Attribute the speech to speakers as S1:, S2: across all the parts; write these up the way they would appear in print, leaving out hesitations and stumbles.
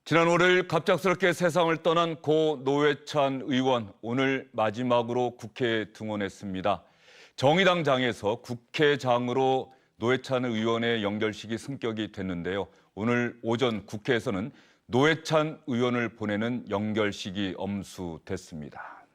S1: 지난 월요일 갑작스럽게 세상을 떠난 고 노회찬 의원, 오늘 마지막으로 국회에 등원했습니다. 정의당장에서 국회장으로 노회찬 의원의 연결식이 승격이 됐는데요. 오늘 오전 국회에서는 노회찬 의원을 보내는 연결식이 엄수됐습니다.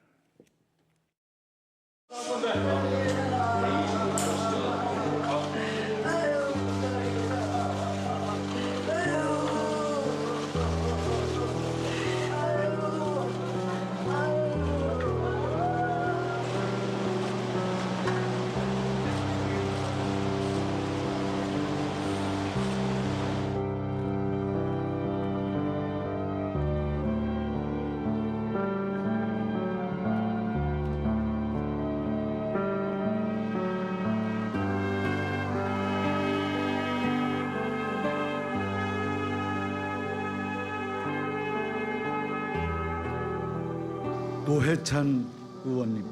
S2: 노회찬 의원님,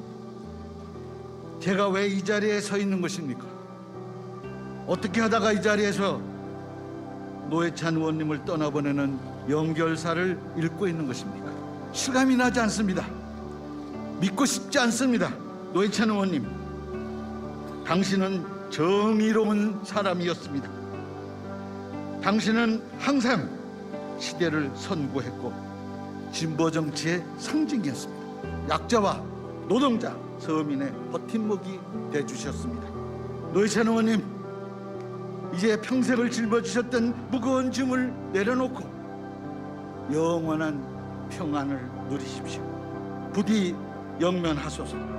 S2: 제가 왜 이 자리에 서 있는 것입니까? 어떻게 하다가 이 자리에서 노회찬 의원님을 떠나보내는 연결사를 읽고 있는 것입니까? 실감이 나지 않습니다. 믿고 싶지 않습니다. 노회찬 의원님, 당신은 정의로운 사람이었습니다. 당신은 항상 시대를 선구했고 진보 정치의 상징이었습니다. 약자와 노동자, 서민의 버팀목이 돼주셨습니다. 노회찬 의원님, 이제 평생을 짊어지셨던 무거운 짐을 내려놓고 영원한 평안을 누리십시오. 부디 영면하소서.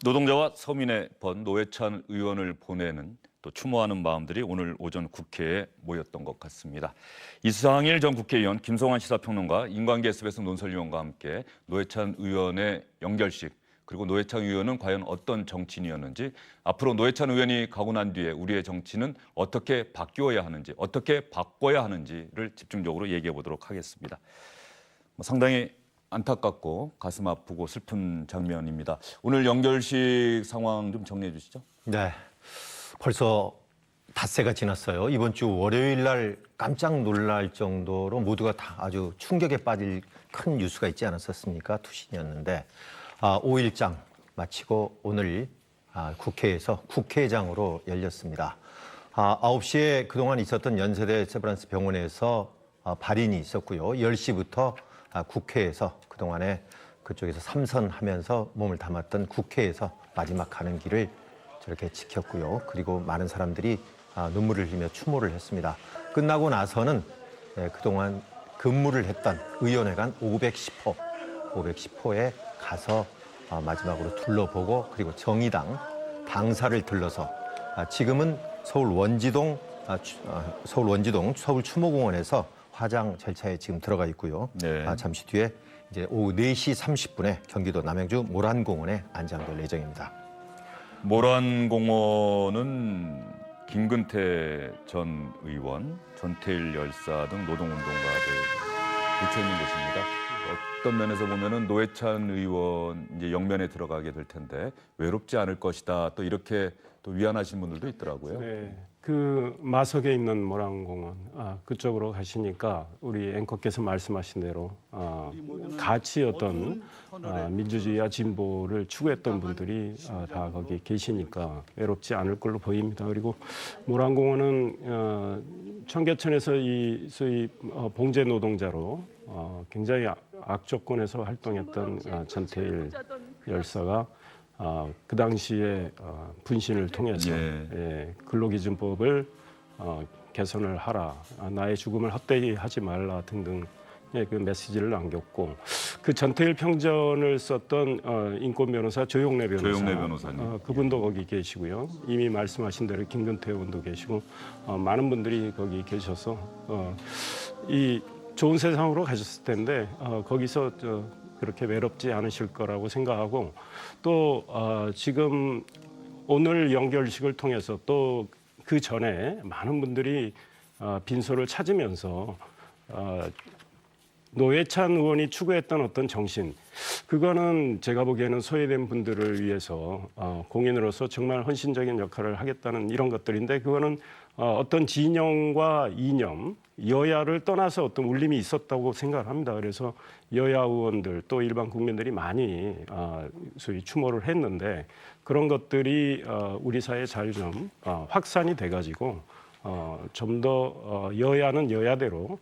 S1: 노동자와 서민의 번 노회찬 의원을 보내는 또 추모하는 마음들이 오늘 오전 국회에 모였던 것 같습니다. 이상일 전 국회의원, 김성환 시사평론가, 인관계 SBS 논설위원과 함께 노회찬 의원의 연결식, 그리고 노회찬 의원은 과연 어떤 정치인이었는지, 앞으로 노회찬 의원이 가고 난 뒤에 우리의 정치는 어떻게 바뀌어야 하는지, 어떻게 바꿔야 하는지를 집중적으로 얘기해 보도록 하겠습니다. 상당히 안타깝고 가슴 아프고 슬픈 장면입니다. 오늘 연결식 상황 좀 정리해 주시죠.
S3: 네, 벌써 닷새가 지났어요. 이번 주 월요일 날 깜짝 놀랄 정도로 모두가 다 아주 충격에 빠질 큰 뉴스가 있지 않았었습니까? 투신이었는데 5일장 마치고 오늘 국회에서 국회장으로 열렸습니다. 9시에 그동안 있었던 연세대 세브란스 병원에서 발인이 있었고요. 10시부터 국회에서 그동안에 그쪽에서 삼선하면서 몸을 담았던 국회에서 마지막 가는 길을 저렇게 지켰고요. 그리고 많은 사람들이 눈물을 흘리며 추모를 했습니다. 끝나고 나서는 그동안 근무를 했던 의원회관 510호에 가서 마지막으로 둘러보고, 그리고 정의당 당사를 들러서 지금은 서울 원지동 서울 추모공원에서 화장 절차에 지금 들어가 있고요.
S1: 네.
S3: 잠시 뒤에 이제 오후 4시 30분에 경기도 남양주 모란공원에 안장될 예정입니다.
S1: 모란공원은 김근태 전 의원, 전태일 열사 등 노동운동가들 묻혀 있는 곳입니다. 어떤 면에서 보면은 노회찬 의원 이제 영면에 들어가게 될 텐데 외롭지 않을 것이다. 또 이렇게 또 위안하신 분들도 있더라고요.
S4: 네, 그 마석에 있는 모란공원 그쪽으로 가시니까 우리 앵커께서 말씀하신 대로 같이 어떤 민주주의와 진보를 추구했던 분들이 다 거기 계시니까 외롭지 않을 걸로 보입니다. 그리고 모란공원은 청계천에서 이 소위 봉제 노동자로 굉장히 악조건에서 활동했던 전태일 열사가 그 당시에 분신을 통해서 근로기준법을 개선을 하라, 나의 죽음을 헛되이 하지 말라 등등 그 메시지를 남겼고, 그 전태일 평전을 썼던 인권 변호사 조용래 변호사님, 그분도 거기 계시고요. 이미 말씀하신 대로 김근태 의원도 계시고 많은 분들이 거기 계셔서 이 좋은 세상으로 가셨을 텐데 거기서 그렇게 외롭지 않으실 거라고 생각하고, 또 지금 오늘 연결식을 통해서 또 그 전에 많은 분들이 빈소를 찾으면서 노회찬 의원이 추구했던 어떤 정신, 그거는 제가 보기에는 소외된 분들을 위해서 공인으로서 정말 헌신적인 역할을 하겠다는 이런 것들인데, 그거는 어떤 진영과 이념, 여야를 떠나서 어떤 울림이 있었다고 생각합니다. 그래서 여야 의원들 또 일반 국민들이 많이 소위 추모를 했는데, 그런 것들이 우리 사회에 잘 좀 확산이 돼가지고 좀 더 여야는 여야대로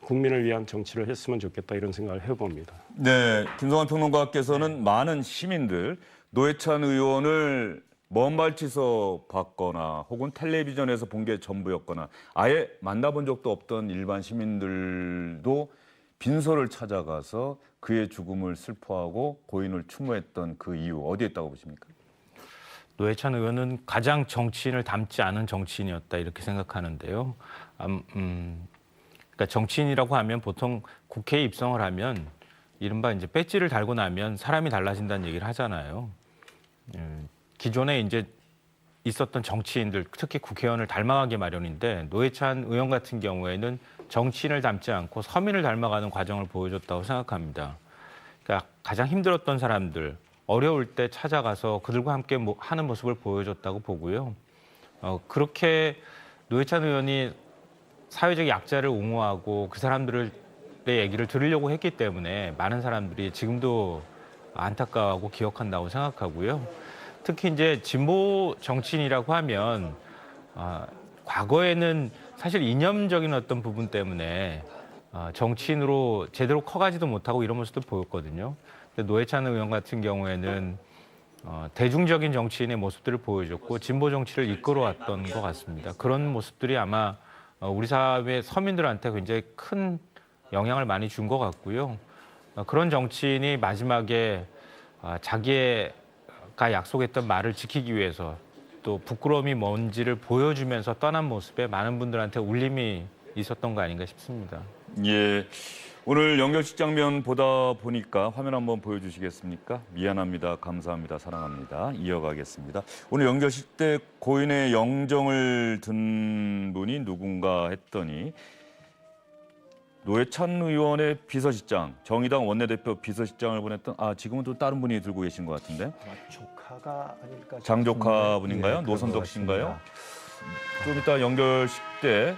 S4: 국민을 위한 정치를 했으면 좋겠다, 이런 생각을 해봅니다.
S1: 네, 김성환 평론가께서는 많은 시민들, 노회찬 의원을 먼 발치서 봤거나 혹은 텔레비전에서 본 게 전부였거나 아예 만나본 적도 없던 일반 시민들도 빈소를 찾아가서 그의 죽음을 슬퍼하고 고인을 추모했던 그 이유, 어디에 있다고 보십니까?
S5: 노회찬 의원은 가장 정치인을 닮지 않은 정치인이었다, 이렇게 생각하는데요. 그러니까 정치인이라고 하면 보통 국회에 입성을 하면 이른바 이제 배지를 달고 나면 사람이 달라진다는 얘기를 하잖아요. 기존에 이제 있었던 정치인들, 특히 국회의원을 닮아가기 마련인데, 노회찬 의원 같은 경우에는 정치인을 닮지 않고 서민을 닮아가는 과정을 보여줬다고 생각합니다. 그러니까 가장 힘들었던 사람들, 어려울 때 찾아가서 그들과 함께 하는 모습을 보여줬다고 보고요. 그렇게 노회찬 의원이 사회적 약자를 옹호하고 그 사람들의 얘기를 들으려고 했기 때문에 많은 사람들이 지금도 안타까워하고 기억한다고 생각하고요. 특히 이제 진보 정치인이라고 하면 과거에는 사실 이념적인 어떤 부분 때문에 정치인으로 제대로 커가지도 못하고 이런 모습도 보였거든요. 근데 노회찬 의원 같은 경우에는 대중적인 정치인의 모습들을 보여줬고 진보 정치를 이끌어왔던 것 같습니다. 그런 모습들이 아마 우리 사회 서민들한테 굉장히 큰 영향을 많이 준 것 같고요. 그런 정치인이 마지막에 자기가 약속했던 말을 지키기 위해서 또 부끄러움이 뭔지를 보여주면서 떠난 모습에 많은 분들한테 울림이 있었던 거 아닌가 싶습니다.
S1: 예, 오늘 연결식 장면 보다 보니까 화면 한번 보여주시겠습니까? 미안합니다, 감사합니다, 사랑합니다. 이어가겠습니다. 오늘 연결식 때 고인의 영정을 든 분이 누군가 했더니 노회찬 의원의 비서실장, 정의당 원내대표 비서실장을 보냈던 지금은 또 다른 분이 들고 계신 것 같은데
S3: 조카가 아닐까?
S1: 장조카 분인가요?
S3: 네,
S1: 노선덕 씨인가요? 좀 이따 연결식 때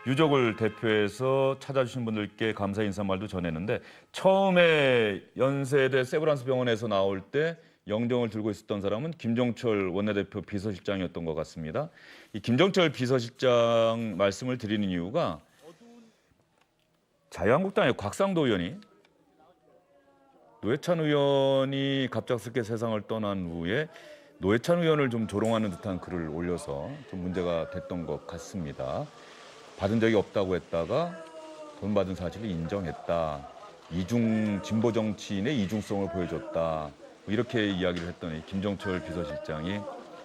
S1: 유족을 대표해서 찾아주신 분들께 감사 인사말도 전했는데, 처음에 연세대 세브란스 병원에서 나올 때 영정을 들고 있었던 사람은 김종철 원내대표 비서실장이었던 것 같습니다. 이 김종철 비서실장 말씀을 드리는 이유가 자유한국당의 곽상도 의원이 노회찬 의원이 갑작스럽게 세상을 떠난 후에 노회찬 의원을 좀 조롱하는 듯한 글을 올려서 좀 문제가 됐던 것 같습니다. 받은 적이 없다고 했다가 돈 받은 사실을 인정했다. 진보 정치인의 이중성을 보여줬다. 이렇게 이야기를 했더니 김종철 비서실장이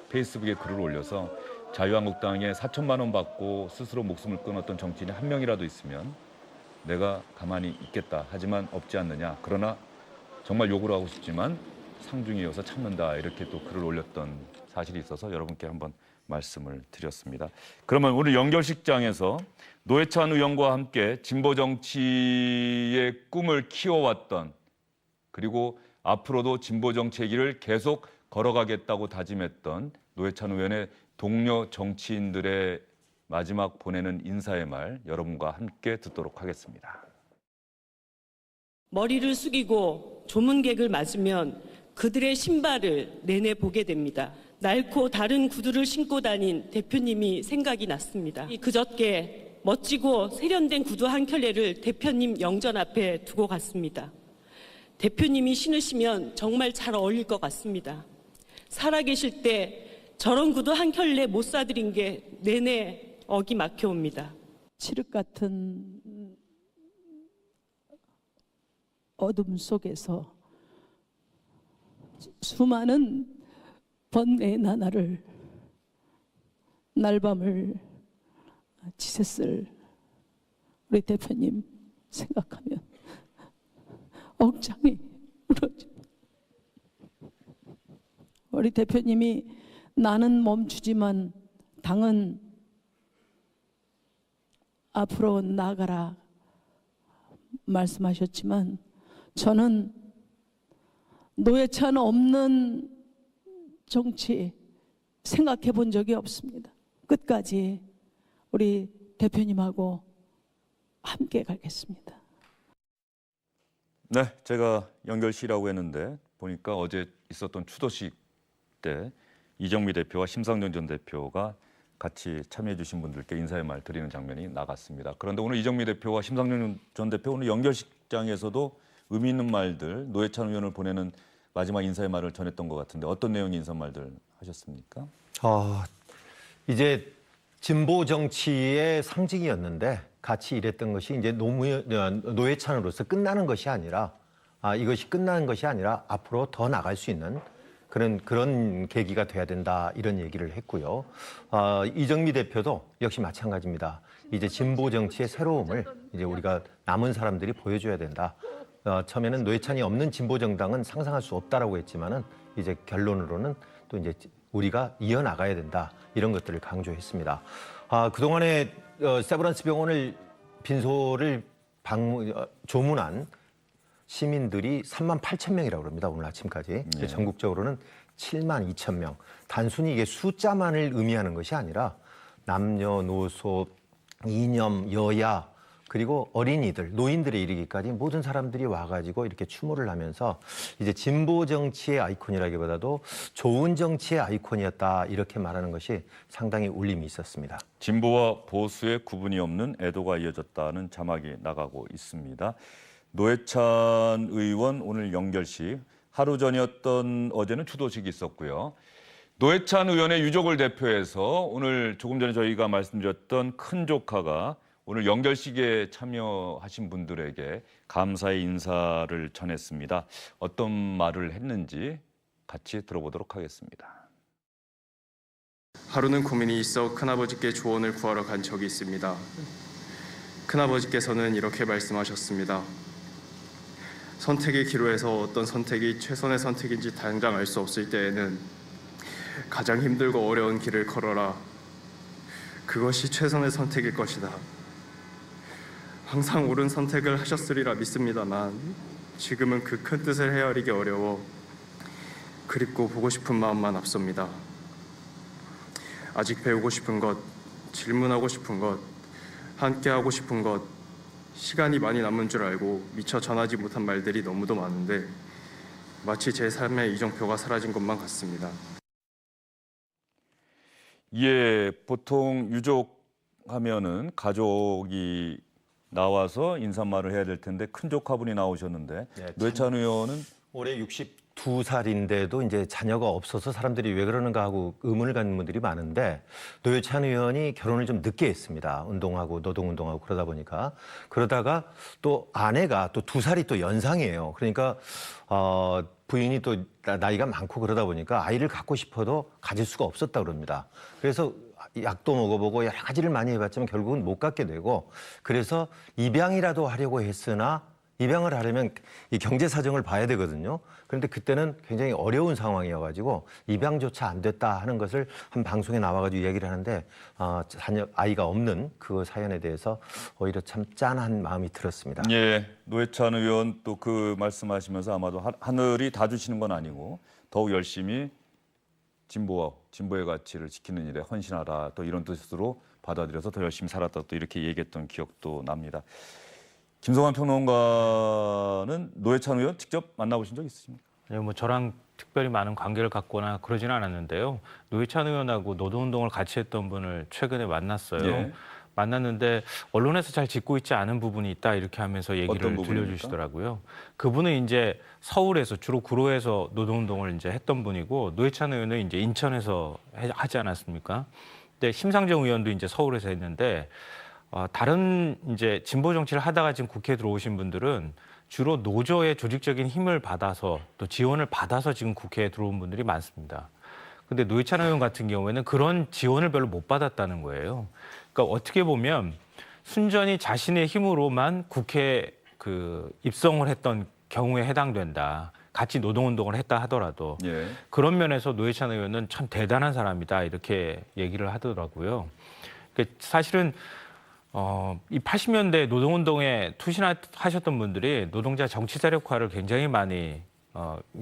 S1: 페이스북에 글을 올려서 자유한국당에 4천만 원 받고 스스로 목숨을 끊었던 정치인이 한 명이라도 있으면 내가 가만히 있겠다. 하지만 없지 않느냐. 그러나 정말 욕을 하고 싶지만 상중이어서 참는다. 이렇게 또 글을 올렸던 사실이 있어서 여러분께 한번 말씀을 드렸습니다. 그러면 오늘 연결식장에서 노회찬 의원과 함께 진보 정치의 꿈을 키워왔던, 그리고 앞으로도 진보 정치의 길을 계속 걸어가겠다고 다짐했던 노회찬 의원의 동료 정치인들의 마지막 보내는 인사의 말, 여러분과 함께 듣도록 하겠습니다.
S6: 머리를 숙이고 조문객을 맞으면 그들의 신발을 내내 보게 됩니다. 낡고 다른 구두를 신고 다닌 대표님이 생각이 났습니다. 그저께 멋지고 세련된 구두 한 켤레를 대표님 영전 앞에 두고 갔습니다. 대표님이 신으시면 정말 잘 어울릴 것 같습니다. 살아계실 때 저런 구두 한 켤레 못 사드린 게 내내 어기 막혀옵니다.
S7: 칠흑 같은 어둠 속에서 수많은 번뇌의 나날을 날밤을 지샜을 우리 대표님 생각하면 억장이 무너집니다. 우리 대표님이 나는 멈추지만 당은 앞으로 나가라 말씀하셨지만 저는 노회찬 없는 정치 생각해 본 적이 없습니다. 끝까지 우리 대표님하고 함께 가겠습니다.
S1: 네, 제가 연결시라고 했는데 보니까 어제 있었던 추도식 때 이정미 대표와 심상정 전 대표가 같이 참여해 주신 분들께 인사의 말 드리는 장면이 나갔습니다. 그런데 오늘 이정미 대표와 심상정 전 대표 오늘 연결식장에서도 의미 있는 말들, 노회찬 의원을 보내는 마지막 인사의 말을 전했던 것 같은데 어떤 내용의 인사 말들 하셨습니까?
S3: 이제 진보 정치의 상징이었는데 같이 일했던 것이 이제 노회찬으로서 끝나는 것이 아니라 이것이 끝나는 것이 아니라 앞으로 더 나갈 수 있는 그런 계기가 돼야 된다 이런 얘기를 했고요. 이정미 대표도 역시 마찬가지입니다. 이제 진보 정치의 새로움을 이제 우리가 남은 사람들이 보여줘야 된다. 처음에는 노회찬이 없는 진보 정당은 상상할 수 없다라고 했지만은 이제 결론으로는 또 이제 우리가 이어나가야 된다 이런 것들을 강조했습니다. 그동안에 세브란스 병원을 빈소를 조문한 시민들이 38,000명이라고 합니다. 오늘 아침까지.
S1: 네.
S3: 전국적으로는 72,000명. 단순히 이게 숫자만을 의미하는 것이 아니라 남녀노소, 이념, 여야 그리고 어린이들, 노인들에 이르기까지 모든 사람들이 와가지고 이렇게 추모를 하면서 이제 진보 정치의 아이콘이라기보다도 좋은 정치의 아이콘이었다 이렇게 말하는 것이 상당히 울림이 있었습니다.
S1: 진보와 보수의 구분이 없는 애도가 이어졌다는 자막이 나가고 있습니다. 노회찬 의원 오늘 연결식, 하루 전이었던 어제는 추도식이 있었고요. 노회찬 의원의 유족을 대표해서 오늘 조금 전에 저희가 말씀드렸던 큰 조카가 오늘 연결식에 참여하신 분들에게 감사의 인사를 전했습니다. 어떤 말을 했는지 같이 들어보도록 하겠습니다.
S8: 하루는 고민이 있어 큰아버지께 조언을 구하러 간 적이 있습니다. 큰아버지께서는 이렇게 말씀하셨습니다. 선택의 기로에서 어떤 선택이 최선의 선택인지 당장 알 수 없을 때에는 가장 힘들고 어려운 길을 걸어라. 그것이 최선의 선택일 것이다. 항상 옳은 선택을 하셨으리라 믿습니다만 지금은 그 큰 뜻을 헤아리기 어려워 그립고 보고 싶은 마음만 앞섭니다. 아직 배우고 싶은 것, 질문하고 싶은 것, 함께하고 싶은 것, 시간이 많이 남은 줄 알고 미처 전하지 못한 말들이 너무도 많은데 마치 제 삶의 이정표가 사라진 것만 같습니다.
S1: 예, 보통 유족 하면은 가족이 나와서 인사말을 해야 될 텐데 큰 조카분이 나오셨는데
S3: 네,
S1: 노회찬 의원은
S3: 올해 62살인데도 이제 자녀가 없어서 사람들이 왜 그러는가 하고 의문을 갖는 분들이 많은데 노회찬 의원이 결혼을 좀 늦게 했습니다. 운동하고 노동운동하고 그러다 보니까. 그러다가 또 아내가 또 2살이 또 연상이에요. 그러니까 부인이 또 나이가 많고 그러다 보니까 아이를 갖고 싶어도 가질 수가 없었다 그럽니다. 그래서 약도 먹어보고 여러 가지를 많이 해봤지만 결국은 못 갖게 되고 그래서 입양이라도 하려고 했으나 입양을 하려면 이 경제 사정을 봐야 되거든요. 그런데 그때는 굉장히 어려운 상황이어가지고 입양조차 안 됐다 하는 것을 한 방송에 나와가지고 얘기를 하는데 아이가 없는 그 사연에 대해서 오히려 참 짠한 마음이 들었습니다.
S1: 예, 노회찬 의원 또 그 말씀하시면서 아마도 하늘이 다 주시는 건 아니고 더욱 열심히 진보의 가치를 지키는 일에 헌신하라 또 이런 뜻으로 받아들여서 더 열심히 살았다 또 이렇게 얘기했던 기억도 납니다. 김성환 평론가는 노회찬 의원 직접 만나보신 적 있으십니까?
S5: 네, 뭐 저랑 특별히 많은 관계를 갖거나 그러지는 않았는데요. 노회찬 의원하고 노동운동을 같이 했던 분을 최근에 만났어요.
S1: 예.
S5: 만났는데 언론에서 잘 짚고 있지 않은 부분이 있다 이렇게 하면서 얘기를
S1: 어떤 부분입니까?
S5: 들려주시더라고요. 그분은 이제 서울에서 주로 구로에서 노동운동을 이제 했던 분이고 노회찬 의원은 이제 인천에서 하지 않았습니까? 근데 심상정 의원도 이제 서울에서 했는데 다른 이제 진보 정치를 하다가 지금 국회에 들어오신 분들은 주로 노조의 조직적인 힘을 받아서 또 지원을 받아서 지금 국회에 들어온 분들이 많습니다. 근데 노회찬 의원 같은 경우에는 그런 지원을 별로 못 받았다는 거예요. 그러니까 어떻게 보면 순전히 자신의 힘으로만 국회에 입성을 했던 경우에 해당된다. 같이 노동운동을 했다 하더라도
S1: 예.
S5: 그런 면에서 노회찬 의원은 참 대단한 사람이다 이렇게 얘기를 하더라고요. 그러니까 사실은 이 80년대 노동운동에 투신하셨던 분들이 노동자 정치 자력화를 굉장히 많이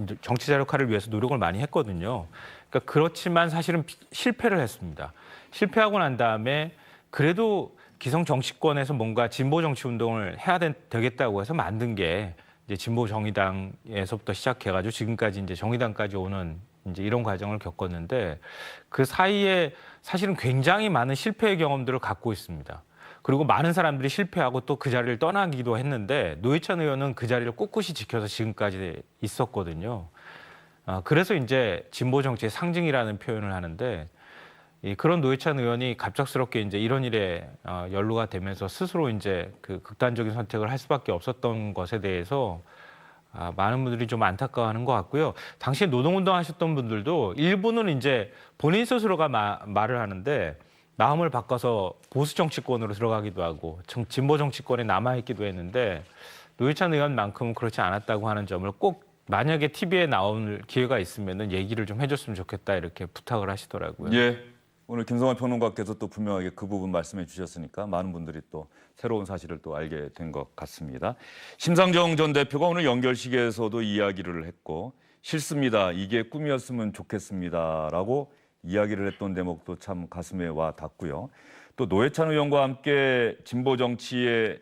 S5: 이제 정치 자력화를 위해서 노력을 많이 했거든요. 그러니까 그렇지만 사실은 실패를 했습니다. 실패하고 난 다음에 그래도 기성 정치권에서 뭔가 진보 정치 운동을 해야 되겠다고 해서 만든 게 이제 진보 정의당에서부터 시작해가지고 지금까지 이제 정의당까지 오는 이제 이런 과정을 겪었는데 그 사이에 사실은 굉장히 많은 실패의 경험들을 갖고 있습니다. 그리고 많은 사람들이 실패하고 또 그 자리를 떠나기도 했는데 노회찬 의원은 그 자리를 꿋꿋이 지켜서 지금까지 있었거든요. 그래서 이제 진보 정치의 상징이라는 표현을 하는데 그런 노회찬 의원이 갑작스럽게 이제 이런 일에 연루가 되면서 스스로 이제 그 극단적인 선택을 할 수밖에 없었던 것에 대해서 많은 분들이 좀 안타까워하는 것 같고요. 당시에 노동운동 하셨던 분들도 일부는 이제 본인 스스로가 말을 하는데 마음을 바꿔서 보수 정치권으로 들어가기도 하고 진보 정치권에 남아있기도 했는데 노회찬 의원만큼은 그렇지 않았다고 하는 점을 꼭 만약에 TV에 나올 기회가 있으면 얘기를 좀 해줬으면 좋겠다 이렇게 부탁을 하시더라고요.
S1: 예. 오늘 김성환 평론가께서 또 분명하게 그 부분 말씀해 주셨으니까 많은 분들이 또 새로운 사실을 또 알게 된 것 같습니다. 심상정 전 대표가 오늘 연결식에서도 이야기를 했고 싫습니다. 이게 꿈이었으면 좋겠습니다라고 이야기를 했던 대목도 참 가슴에 와 닿고요. 또 노회찬 의원과 함께 진보 정치의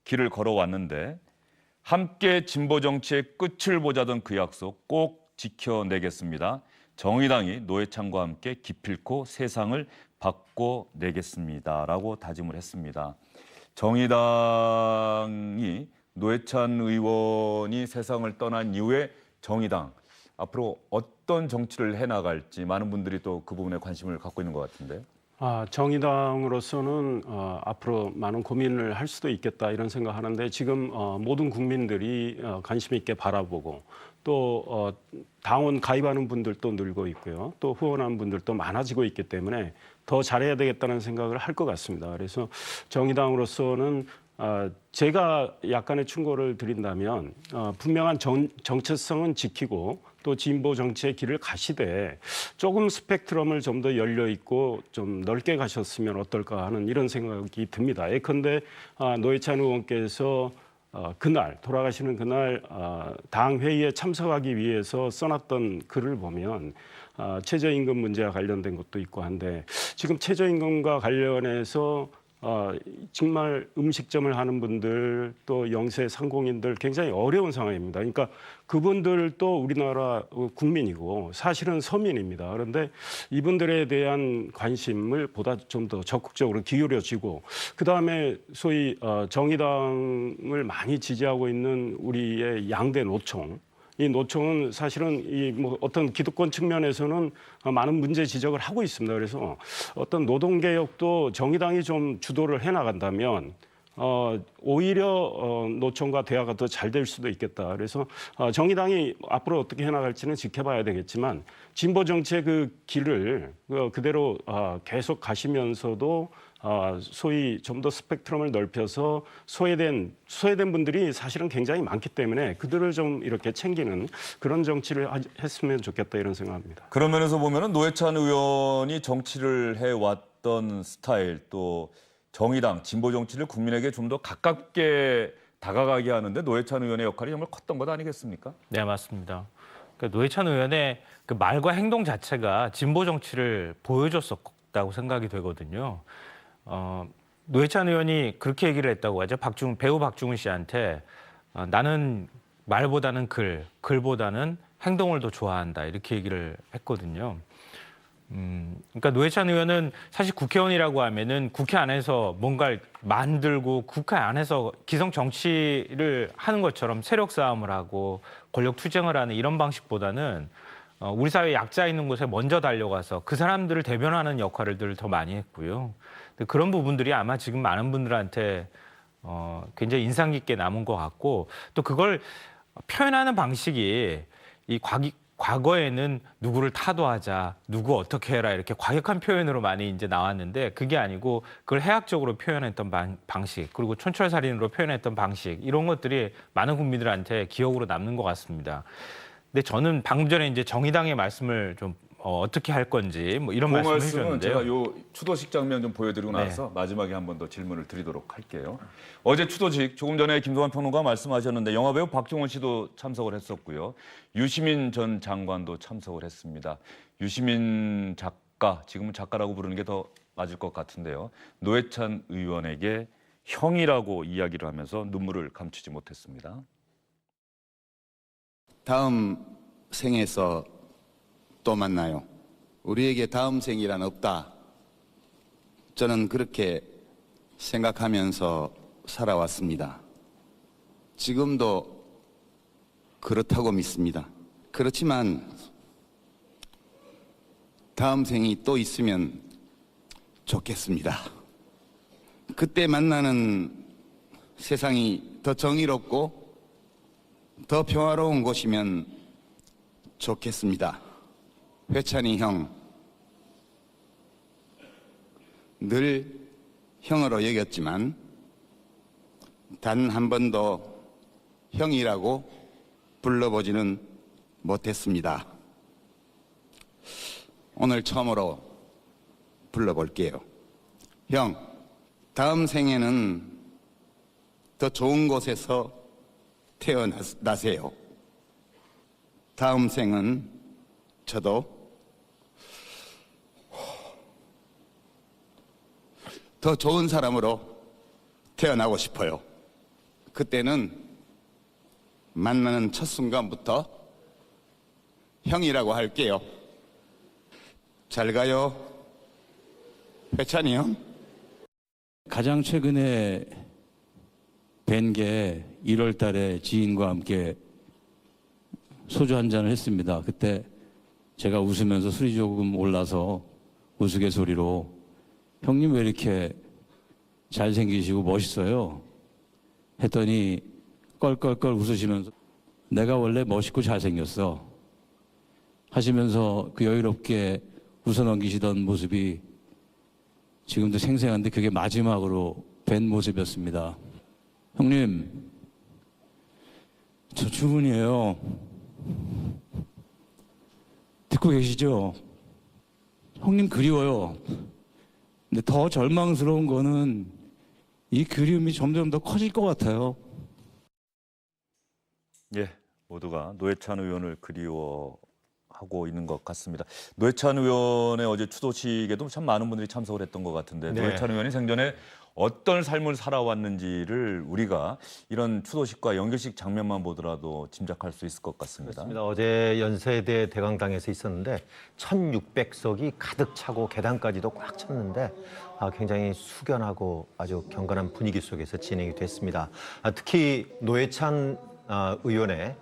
S1: 길을 걸어왔는데 함께 진보 정치의 끝을 보자던 그 약속 꼭 지켜내겠습니다. 정의당이 노회찬과 함께 기필코 세상을 바꿔내겠습니다라고 다짐을 했습니다. 정의당이 노회찬 의원이 세상을 떠난 이후에 정의당 앞으로 어떤 정치를 해나갈지 많은 분들이 또 그 부분에 관심을 갖고 있는 것 같은데.
S4: 정의당으로서는 앞으로 많은 고민을 할 수도 있겠다 이런 생각하는데 지금 모든 국민들이 관심 있게 바라보고 또 당원 가입하는 분들도 늘고 있고요. 또 후원하는 분들도 많아지고 있기 때문에 더 잘해야 되겠다는 생각을 할 것 같습니다. 그래서 정의당으로서는 제가 약간의 충고를 드린다면 분명한 정체성은 지키고 또 진보 정치의 길을 가시되 조금 스펙트럼을 좀 더 열려 있고 좀 넓게 가셨으면 어떨까 하는 이런 생각이 듭니다. 예컨대 노회찬 의원께서 그날 돌아가시는 그날 당 회의에 참석하기 위해서 써놨던 글을 보면 최저임금 문제와 관련된 것도 있고 한데 지금 최저임금과 관련해서 정말 음식점을 하는 분들 또 영세 상공인들 굉장히 어려운 상황입니다. 그러니까 그분들도 우리나라 국민이고 사실은 서민입니다. 그런데 이분들에 대한 관심을 보다 좀 더 적극적으로 기울여지고 그다음에 소위 정의당을 많이 지지하고 있는 우리의 양대 노총 이 노총은 사실은 이 뭐 어떤 기득권 측면에서는 많은 문제 지적을 하고 있습니다. 그래서 어떤 노동개혁도 정의당이 좀 주도를 해나간다면 오히려 노총과 대화가 더 잘 될 수도 있겠다. 그래서 정의당이 앞으로 어떻게 해나갈지는 지켜봐야 되겠지만 진보 정치의 그 길을 그대로 계속 가시면서도 소위 좀 더 스펙트럼을 넓혀서 소외된 분들이 사실은 굉장히 많기 때문에 그들을 좀 이렇게 챙기는 그런 정치를 했으면 좋겠다 이런 생각합니다.
S1: 그런 면에서 보면은 노회찬 의원이 정치를 해왔던 스타일 또 정의당, 진보 정치를 국민에게 좀 더 가깝게 다가가게 하는데 노회찬 의원의 역할이 정말 컸던 것 아니겠습니까?
S5: 네, 맞습니다. 그러니까 노회찬 의원의 그 말과 행동 자체가 진보 정치를 보여줬었다고 생각이 되거든요. 노회찬 의원이 그렇게 얘기를 했다고 하죠. 배우 박중훈 씨한테 나는 말보다는 글보다는 행동을 더 좋아한다 이렇게 얘기를 했거든요. 그러니까 노회찬 의원은 사실 국회의원이라고 하면은 국회 안에서 뭔가를 만들고 국회 안에서 기성 정치를 하는 것처럼 세력 싸움을 하고 권력 투쟁을 하는 이런 방식보다는 우리 사회 약자 있는 곳에 먼저 달려가서 그 사람들을 대변하는 역할을 더 많이 했고요. 그런 부분들이 아마 지금 많은 분들한테 굉장히 인상 깊게 남은 것 같고 또 그걸 표현하는 방식이 이 과거에는 누구를 타도하자, 누구 어떻게 해라 이렇게 과격한 표현으로 많이 이제 나왔는데 그게 아니고 그걸 해학적으로 표현했던 방식 그리고 촌철살인으로 표현했던 방식 이런 것들이 많은 국민들한테 기억으로 남는 것 같습니다. 근데 저는 방금 전에 이제 정의당의 말씀을 좀 어떻게 할 건지 뭐 이런
S1: 그
S5: 말씀을
S1: 말씀은
S5: 해주셨는데요.
S1: 제가 요 추도식 장면 좀 보여드리고
S5: 네.
S1: 나서 마지막에 한 번 더 질문을 드리도록 할게요. 어제 추도식 조금 전에 김성환 평론가 말씀하셨는데 영화배우 박중원 씨도 참석을 했었고요. 유시민 전 장관도 참석을 했습니다. 유시민 작가, 지금은 작가라고 부르는 게 더 맞을 것 같은데요. 노회찬 의원에게 형이라고 이야기를 하면서 눈물을 감추지 못했습니다.
S9: 다음 생에서 또 만나요. 우리에게 다음 생이란 없다. 저는 그렇게 생각하면서 살아왔습니다. 지금도 그렇다고 믿습니다. 그렇지만 다음 생이 또 있으면 좋겠습니다. 그때 만나는 세상이 더 정의롭고 더 평화로운 곳이면 좋겠습니다. 회찬이 형, 늘 형으로 여겼지만 단 한 번도 형이라고 불러보지는 못했습니다. 오늘 처음으로 불러볼게요. 형, 다음 생에는 더 좋은 곳에서 태어나세요. 다음 생은 저도 더 좋은 사람으로 태어나고 싶어요. 그때는 만나는 첫 순간부터 형이라고 할게요. 잘 가요. 회찬이 형.
S10: 가장 최근에 뵌 게 1월 달에 지인과 함께 소주 한 잔을 했습니다. 그때 제가 웃으면서 술이 조금 올라서 우스갯소리로 형님 왜 이렇게 잘생기시고 멋있어요? 했더니 껄껄껄 웃으시면서 내가 원래 멋있고 잘생겼어 하시면서 그 여유롭게 웃어넘기시던 모습이 지금도 생생한데 그게 마지막으로 뵌 모습이었습니다. 형님, 저 주문이에요. 듣고 계시죠? 형님 그리워요. 근데 더 절망스러운 거는 이 그리움이 점점 더 커질 것 같아요.
S1: 예, 모두가 노회찬 의원을 그리워하고 있는 것 같습니다. 노회찬 의원의 어제 추도식에도 참 많은 분들이 참석을 했던 것 같은데
S3: 네.
S1: 노회찬 의원이 생전에 어떤 삶을 살아왔는지를 우리가 이런 추도식과 연결식 장면만 보더라도 짐작할 수 있을 것 같습니다.
S3: 그렇습니다. 어제 연세대 대강당에서 있었는데 1,600석이 가득 차고 계단까지도 꽉 찼는데 굉장히 숙연하고 아주 경건한 분위기 속에서 진행이 됐습니다. 특히 노회찬 의원의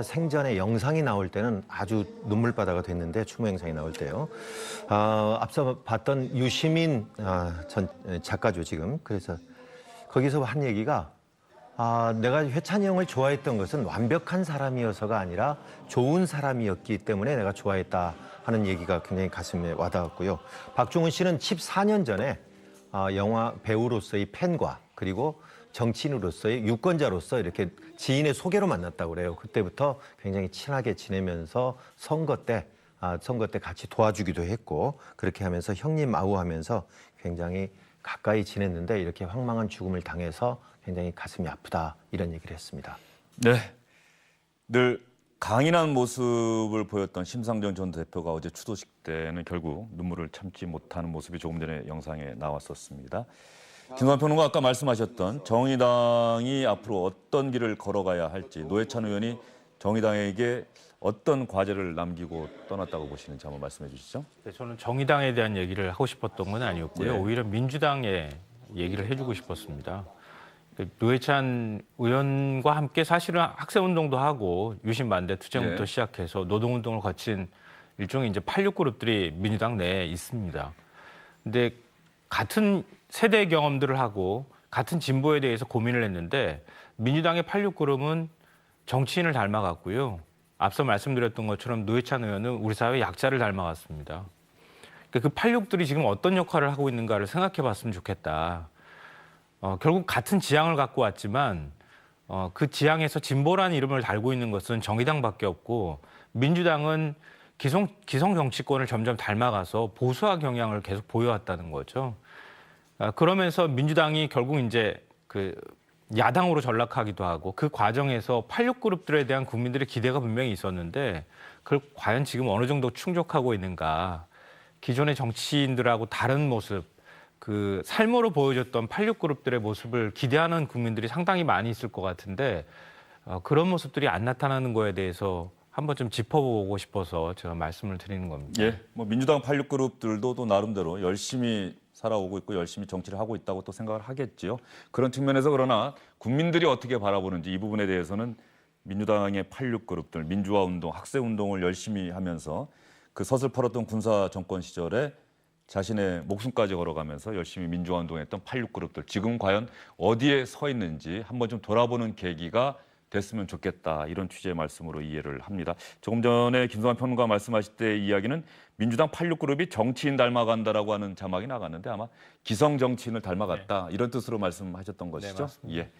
S3: 생전의 영상이 나올 때는 아주 눈물바다가 됐는데 추모 영상이 나올 때요. 앞서 봤던 유시민 전 작가죠 지금. 그래서 거기서 한 얘기가 내가 회찬이 형을 좋아했던 것은 완벽한 사람이어서가 아니라 좋은 사람이었기 때문에 내가 좋아했다 하는 얘기가 굉장히 가슴에 와닿았고요. 박중훈 씨는 14년 전에 영화 배우로서의 팬과 그리고 정치인으로서의 유권자로서 이렇게 지인의 소개로 만났다고 그래요. 그때부터 굉장히 친하게 지내면서 선거 때 같이 도와주기도 했고 그렇게 하면서 형님 아우하면서 굉장히 가까이 지냈는데 이렇게 황망한 죽음을 당해서 굉장히 가슴이 아프다 이런 얘기를 했습니다.
S1: 네, 늘 강인한 모습을 보였던 심상정 전 대표가 어제 추도식 때는 결국 눈물을 참지 못하는 모습이 조금 전에 영상에 나왔었습니다. 김성환 평론가 아까 말씀하셨던 정의당이 앞으로 어떤 길을 걸어가야 할지 노회찬 의원이 정의당에게 어떤 과제를 남기고 떠났다고 보시는지 한번 말씀해 주시죠.
S5: 네, 저는 정의당에 대한 얘기를 하고 싶었던 건 아니었고요.
S1: 네.
S5: 오히려 민주당에 얘기를 해주고 싶었습니다. 노회찬 의원과 함께 사실은 학생운동도 하고 유신반대 투쟁부터
S1: 네.
S5: 시작해서 노동운동을 거친 일종의 이제 86그룹들이 민주당 내에 있습니다. 근데 같은 세대 경험들을 하고 같은 진보에 대해서 고민을 했는데 민주당의 86그룹은 정치인을 닮아갔고요. 앞서 말씀드렸던 것처럼 노회찬 의원은 우리 사회 약자를 닮아갔습니다. 그 86들이 지금 어떤 역할을 하고 있는가를 생각해 봤으면 좋겠다. 결국 같은 지향을 갖고 왔지만 그 지향에서 진보라는 이름을 달고 있는 것은 정의당밖에 없고 민주당은 기성 정치권을 점점 닮아가서 보수화 경향을 계속 보여왔다는 거죠. 그러면서 민주당이 결국 이제 그 야당으로 전락하기도 하고 그 과정에서 86 그룹들에 대한 국민들의 기대가 분명히 있었는데 그걸 과연 지금 어느 정도 충족하고 있는가. 기존의 정치인들하고 다른 모습, 그 삶으로 보여줬던 86 그룹들의 모습을 기대하는 국민들이 상당히 많이 있을 것 같은데 그런 모습들이 안 나타나는 거에 대해서 한번 좀 짚어보고 싶어서 제가 말씀을 드리는 겁니다.
S1: 예, 뭐 민주당 86 그룹들도 또 나름대로 열심히 살아오고 있고 열심히 정치를 하고 있다고 또 생각을 하겠지요. 그런 측면에서 그러나 국민들이 어떻게 바라보는지 이 부분에 대해서는 민주당의 86 그룹들, 민주화 운동, 학생 운동을 열심히 하면서 그 서슬퍼렀던 군사 정권 시절에 자신의 목숨까지 걸어가면서 열심히 민주화 운동했던 86 그룹들 지금 과연 어디에 서 있는지 한번 좀 돌아보는 계기가 됐으면 좋겠다, 이런 취지의 말씀으로 이해를 합니다. 조금 전에 김성환 평론가 말씀하실 때 이야기는 민주당 86 그룹이 정치인 닮아간다라고 하는 자막이 나갔는데 아마 기성 정치인을 닮아갔다, 이런 뜻으로 말씀하셨던 것이죠.
S5: 맞습니다.
S1: 예,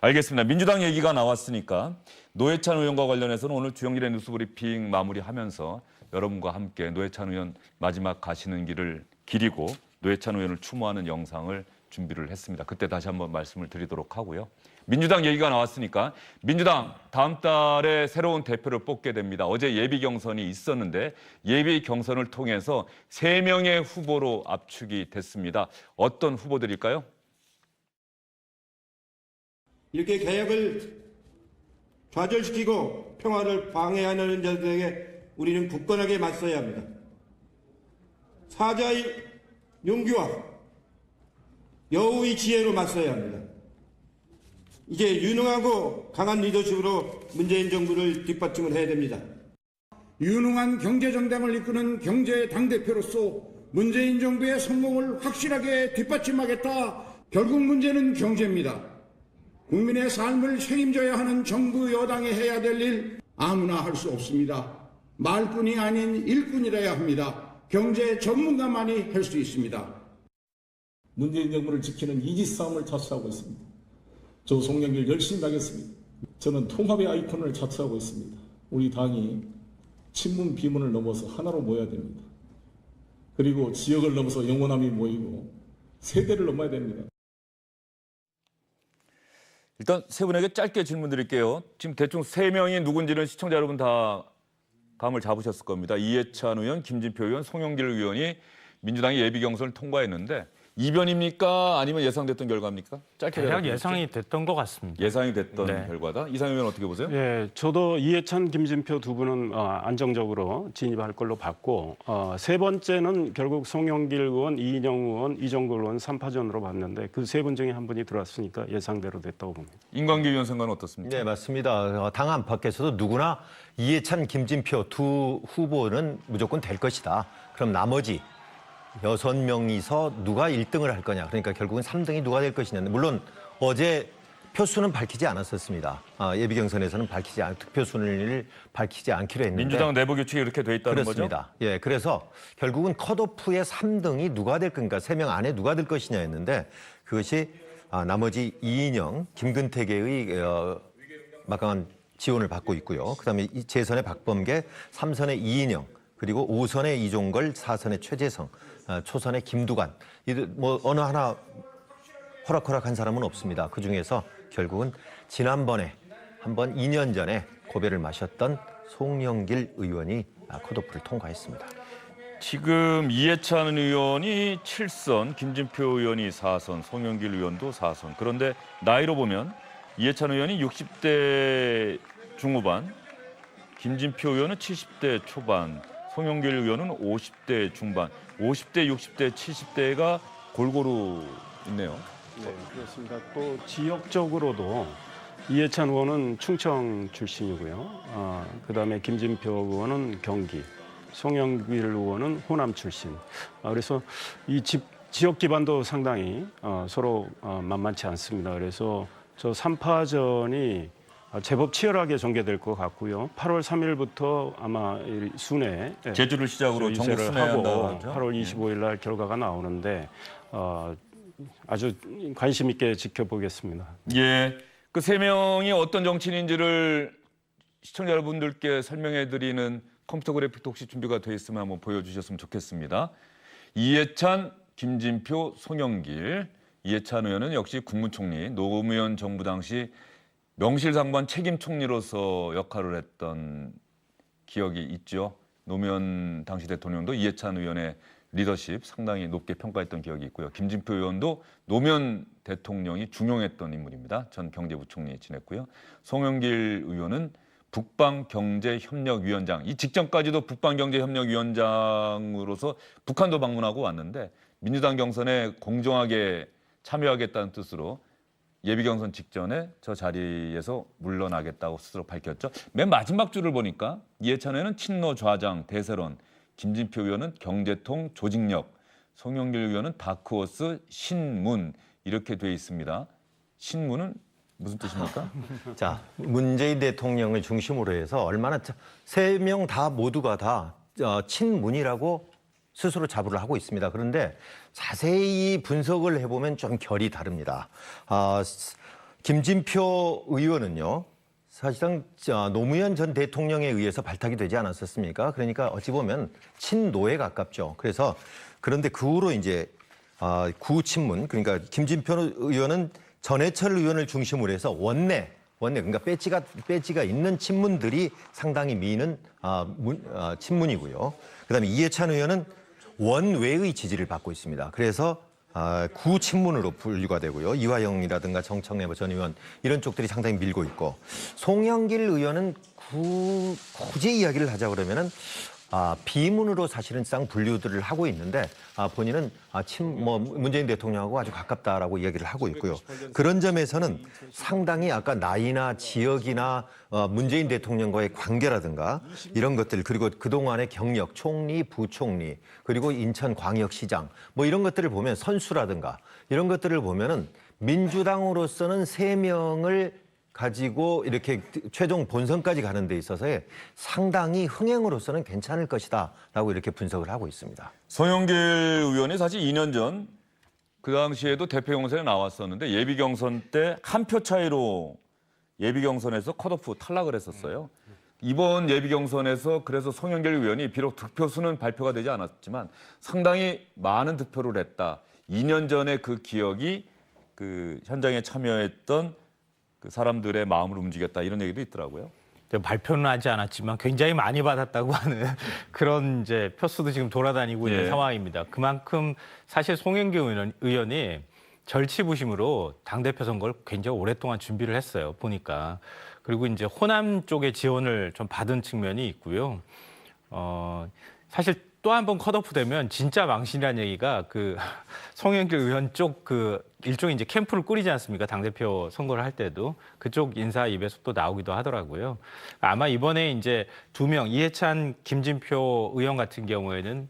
S1: 알겠습니다. 민주당 얘기가 나왔으니까 노회찬 의원과 관련해서는 오늘 주영일의 뉴스브리핑 마무리하면서 여러분과 함께 노회찬 의원 마지막 가시는 길을 기리고 노회찬 의원을 추모하는 영상을 준비를 했습니다. 그때 다시 한번 말씀을 드리도록 하고요. 민주당 얘기가 나왔으니까 민주당 다음 달에 새로운 대표를 뽑게 됩니다. 어제 예비 경선이 있었는데 예비 경선을 통해서 3명의 후보로 압축이 됐습니다. 어떤 후보들일까요?
S11: 이렇게 개혁을 좌절시키고 평화를 방해하는 자들에게 우리는 굳건하게 맞서야 합니다. 사자의 용기와 여우의 지혜로 맞서야 합니다. 이제 유능하고 강한 리더십으로 문재인 정부를 뒷받침을 해야 됩니다. 유능한 경제정당을 이끄는 경제 당대표로서 문재인 정부의 성공을 확실하게 뒷받침하겠다. 결국 문제는 경제입니다. 국민의 삶을 책임져야 하는 정부 여당이 해야 될 일 아무나 할 수 없습니다. 말뿐이 아닌 일꾼이라야 합니다. 경제 전문가만이 할 수 있습니다.
S12: 문재인 정부를 지키는 이기 싸움을 자처하고 있습니다. 저 송영길 열심히 하겠습니다. 저는 통합의 아이콘을 자처하고 있습니다. 우리 당이 친문 비문을 넘어서 하나로 모여야 됩니다. 그리고 지역을 넘어서 영원함이 모이고 세대를 넘어야 됩니다.
S1: 일단 세 분에게 짧게 질문 드릴게요. 지금 대충 3명이 누군지는 시청자 여러분 다 감을 잡으셨을 겁니다. 이해찬 의원, 김진표 의원, 송영길 의원이 민주당이 예비 경선을 통과했는데 이변입니까? 아니면 예상됐던 결과입니까? 짧게
S5: 대략 예상이 됐던 것 같습니다.
S1: 예상이 됐던
S5: 네.
S1: 결과다. 이상현 의원 어떻게 보세요?
S4: 예, 저도 이해찬, 김진표 두 분은 안정적으로 진입할 걸로 봤고 세 번째는 결국 송영길 의원, 이인영 의원, 이정걸 의원 3파전으로 봤는데 그 세 분 중에 한 분이 들어왔으니까 예상대로 됐다고 봅니다.
S1: 인광기 위원 생각은 어떻습니까?
S3: 네, 맞습니다. 당 안팎에서도 누구나 이해찬, 김진표 두 후보는 무조건 될 것이다. 그럼 나머지 6명이서 누가 1등을 할 거냐. 그러니까 결국은 3등이 누가 될 것이냐. 물론 어제 표수는 밝히지 않았었습니다. 예비 경선에서는 득표순위를 밝히지 않기로 했는데.
S1: 민주당 내부 규칙이 이렇게 돼 있다는
S3: 그렇습니다.
S1: 거죠?
S3: 예, 그래서 결국은 컷오프의 3등이 누가 될 건가, 3명 안에 누가 될 것이냐였는데 그것이 나머지 이인영, 김근태계의 막강한 지원을 받고 있고요. 그다음에 재선의 박범계, 3선의 이인영, 그리고 5선의 이종걸, 4선의 최재성, 초선의 김두관. 뭐 어느 하나 호락호락한 사람은 없습니다. 그중에서 결국은 지난번에 한번 2년 전에 고배를 마셨던 송영길 의원이 컷오프를 통과했습니다.
S1: 지금 이해찬 의원이 7선, 김진표 의원이 4선, 송영길 의원도 4선. 그런데 나이로 보면 이해찬 의원이 60대 중후반, 김진표 의원은 70대 초반, 송영길 의원은 50대 중반, 50대, 60대, 70대가 골고루 있네요.
S4: 네, 그렇습니다. 또 지역적으로도 이해찬 의원은 충청 출신이고요. 그다음에 김진표 의원은 경기, 송영길 의원은 호남 출신. 그래서 이 지역 기반도 상당히 서로 만만치 않습니다. 그래서 저 3파전이 제법 치열하게 전개될 것 같고요. 8월 3일부터 아마 순회
S1: 제주를 시작으로 전국
S4: 유세를
S1: 순회한다고
S4: 하고
S1: 하죠.
S4: 8월 25일 날 결과가 나오는데 아주 관심 있게 지켜보겠습니다.
S1: 예, 그 3명이 어떤 정치인인지를 시청자 여러분들께 설명해드리는 컴퓨터 그래픽도 혹시 준비가 돼 있으면 한번 보여주셨으면 좋겠습니다. 이해찬, 김진표, 송영길. 이해찬 의원은 역시 국무총리, 노무현 정부 당시 명실상부한 책임 총리로서 역할을 했던 기억이 있죠. 노무현 당시 대통령도 이해찬 의원의 리더십 상당히 높게 평가했던 기억이 있고요. 김진표 의원도 노무현 대통령이 중용했던 인물입니다. 전 경제부총리 지냈고요. 송영길 의원은 북방경제협력위원장, 이 직전까지도 북방경제협력위원장으로서 북한도 방문하고 왔는데 민주당 경선에 공정하게 참여하겠다는 뜻으로 예비경선 직전에 저 자리에서 물러나겠다고 스스로 밝혔죠. 맨 마지막 줄을 보니까 이해찬 의원은 친노 좌장 대세론, 김진표 의원은 경제통 조직력, 송영길 의원은 다크호스 신문 이렇게 돼 있습니다. 신문은 무슨 뜻입니까?
S3: 자, 문재인 대통령을 중심으로 해서 얼마나 세 명 다 모두가 다 친문이라고 스스로 자부를 하고 있습니다. 그런데 자세히 분석을 해보면 좀 결이 다릅니다. 김진표 의원은요, 사실상 노무현 전 대통령에 의해서 발탁이 되지 않았었습니까? 그러니까 어찌 보면 친노에 가깝죠. 그래서 그런데 그 후로 이제 구친문, 그러니까 김진표 의원은 전해철 의원을 중심으로 해서 원내 그러니까 배지가 있는 친문들이 상당히 미는 친문이고요. 그다음에 이해찬 의원은 원외의 지지를 받고 있습니다. 그래서 구친문으로 분류가 되고요. 이화영이라든가 정청래 전 의원 이런 쪽들이 상당히 밀고 있고, 송영길 의원은 굳이 이야기를 하자 그러면은 비문으로 사실은 분류들을 하고 있는데 본인은 문재인 대통령하고 아주 가깝다라고 이야기를 하고 있고요. 그런 점에서는 상당히 아까 나이나 지역이나 문재인 대통령과의 관계라든가 이런 것들, 그리고 그동안의 경력, 총리, 부총리, 그리고 인천광역시장 이런 것들을 보면, 선수라든가 이런 것들을 보면은 민주당으로서는 3명을 가지고 이렇게 최종 본선까지 가는 데 있어서의 상당히 흥행으로서는 괜찮을 것이다라고 이렇게 분석을 하고 있습니다.
S1: 송영길 의원이 사실 2년 전 그 당시에도 대표 경선에 나왔었는데 예비 경선 때 한 표 차이로 예비 경선에서 컷오프 탈락을 했었어요. 이번 예비 경선에서 그래서 송영길 의원이 비록 득표수는 발표가 되지 않았지만 상당히 많은 득표를 했다. 2년 전에 그 기억이 그 현장에 참여했던 그 사람들의 마음을 움직였다, 이런 얘기도 있더라고요.
S5: 발표는 하지 않았지만 굉장히 많이 받았다고 하는 그런 이제 표수도 지금 돌아다니고 있는 상황입니다. 그만큼 사실 송영길 의원이 절치부심으로 당대표 선거를 굉장히 오랫동안 준비를 했어요, 보니까. 그리고 이제 호남 쪽의 지원을 좀 받은 측면이 있고요. 사실 또 한 번 컷오프 되면 진짜 망신이라는 얘기가 그 송영길 의원 쪽 그 일종의 이제 캠프를 꾸리지 않습니까? 당대표 선거를 할 때도 그쪽 인사 입에서 또 나오기도 하더라고요. 아마 이번에 이제 2명, 이해찬, 김진표 의원 같은 경우에는